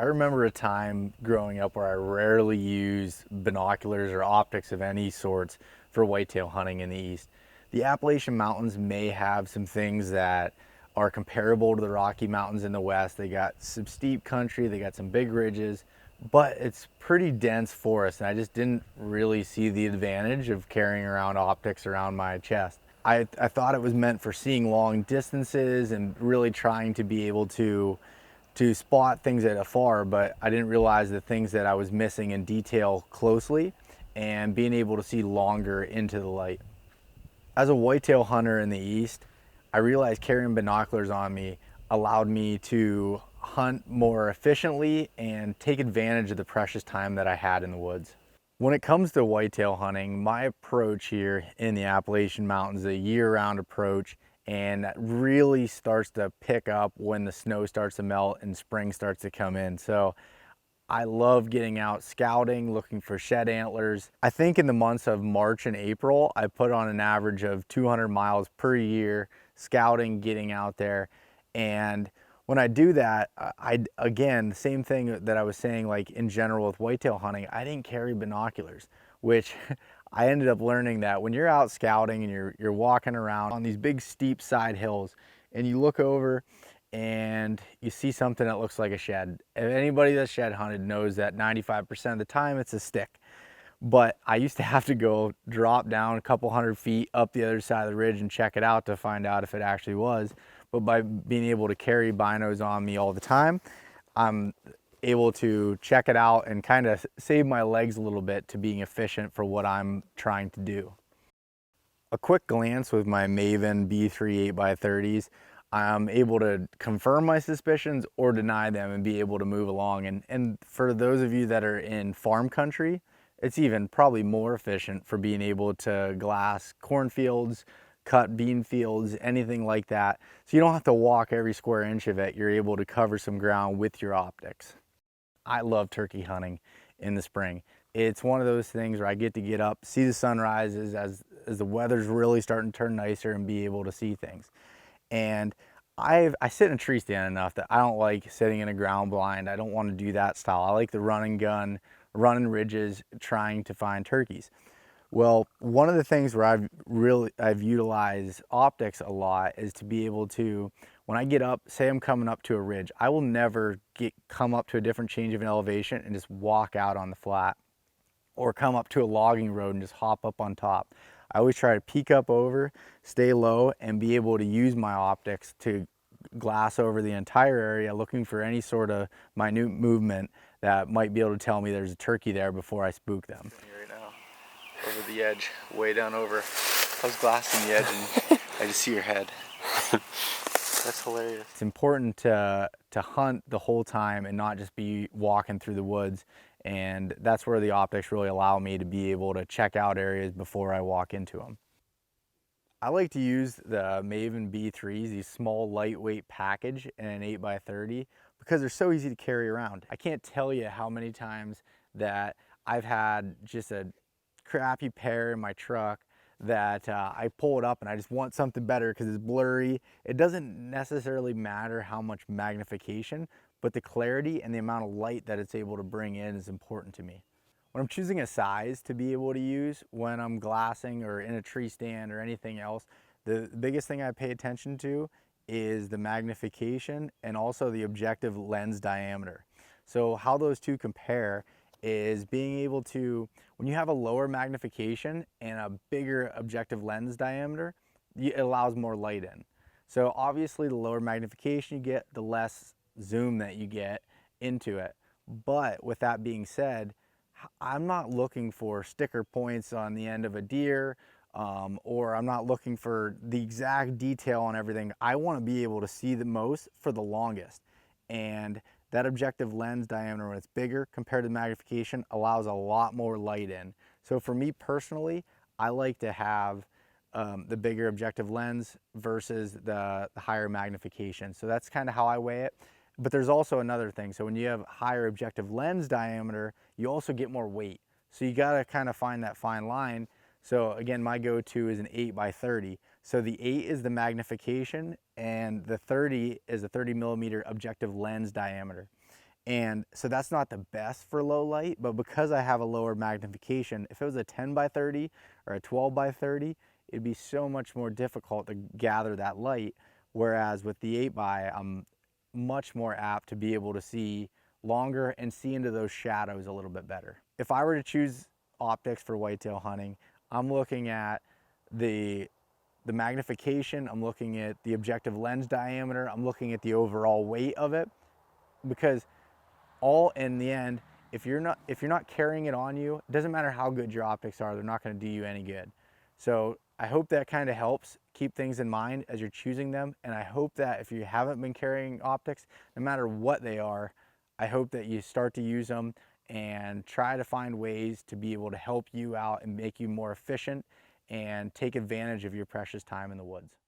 I remember a time growing up where I rarely used binoculars or optics of any sorts for whitetail hunting in the east. The Appalachian Mountains may have some things that are comparable to the Rocky Mountains in the west. They got some steep country, they got some big ridges, but it's pretty dense forest, and I just didn't really see the advantage of carrying around optics around my chest. I thought it was meant for seeing long distances and really trying to be able to spot things at afar, but I didn't realize the things that I was missing in detail closely and being able to see longer into the light. As a whitetail hunter in the east, I realized carrying binoculars on me allowed me to hunt more efficiently and take advantage of the precious time that I had in the woods. When it comes to whitetail hunting, my approach here in the Appalachian Mountains is a year-round approach, and that really starts to pick up when the snow starts to melt and spring starts to come in. So I love getting out scouting, looking for shed antlers. I think in the months of March and April, I put on an average of 200 miles per year scouting, getting out there. And when I do that, again, the same thing that I was saying, like in general with whitetail hunting, I didn't carry binoculars, which I ended up learning that when you're out scouting and you're walking around on these big steep side hills and you look over and you see something that looks like a shed. If anybody that's shed hunted knows that 95% of the time it's a stick. But I used to have to go drop down a couple hundred feet up the other side of the ridge and check it out to find out if it actually was. But by being able to carry binos on me all the time, I'm able to check it out and kind of save my legs a little bit to being efficient for what I'm trying to do. A quick glance with my Maven B3 8x30s, I'm able to confirm my suspicions or deny them and be able to move along. And for those of you that are in farm country, it's even probably more efficient for being able to glass cornfields, cut bean fields, anything like that. So you don't have to walk every square inch of it. You're able to cover some ground with your optics. I love turkey hunting in the spring. It's one of those things where I get to get up, see the sunrises as the weather's really starting to turn nicer and be able to see things. And I sit in a tree stand enough that I don't like sitting in a ground blind. I don't want to do that style. I like the run and gun, running ridges, trying to find turkeys. Well, one of the things where I've utilized optics a lot is to be able to, when I get up, say I'm coming up to a ridge, I will never come up to a different change of an elevation and just walk out on the flat, or come up to a logging road and just hop up on top. I always try to peek up over, stay low, and be able to use my optics to glass over the entire area, looking for any sort of minute movement that might be able to tell me there's a turkey there before I spook them. Right now, over the edge, way down over. I was glassing the edge and I just see your head. That's hilarious. It's important to hunt the whole time and not just be walking through the woods. And that's where the optics really allow me to be able to check out areas before I walk into them. I like to use the Maven B3s, these small lightweight package in an 8x30, because they're so easy to carry around. I can't tell you how many times that I've had just a crappy pair in my truck that I pull it up and I just want something better because it's blurry. It doesn't necessarily matter how much magnification, but the clarity and the amount of light that it's able to bring in is important to me. When I'm choosing a size to be able to use when I'm glassing or in a tree stand or anything else, the biggest thing I pay attention to is the magnification and also the objective lens diameter. So how those two compare is being able to, when you have a lower magnification and a bigger objective lens diameter, it allows more light in. So obviously the lower magnification you get, the less zoom that you get into it. But with that being said, I'm not looking for sticker points on the end of a deer, or I'm not looking for the exact detail on everything. I want to be able to see the most for the longest. And that objective lens diameter, when it's bigger compared to the magnification, allows a lot more light in. So for me personally, I like to have the bigger objective lens versus the higher magnification. So that's kind of how I weigh it. But there's also another thing. So when you have higher objective lens diameter, you also get more weight. So you got to kind of find that fine line. So again, my go-to is an 8x30. So the 8 is the magnification and the 30 is a 30 millimeter objective lens diameter. And so that's not the best for low light, but because I have a lower magnification, if it was a 10 by 30 or a 12 by 30, it'd be so much more difficult to gather that light. Whereas with the 8 by, I'm much more apt to be able to see longer and see into those shadows a little bit better. If I were to choose optics for whitetail hunting, I'm looking at the magnification, I'm looking at the objective lens diameter, I'm looking at the overall weight of it, because all in the end, if you're not carrying it on you, it doesn't matter how good your optics are, they're not going to do you any good. So I hope that kind of helps keep things in mind as you're choosing them. And I hope that if you haven't been carrying optics, no matter what they are, I hope that you start to use them and try to find ways to be able to help you out and make you more efficient and take advantage of your precious time in the woods.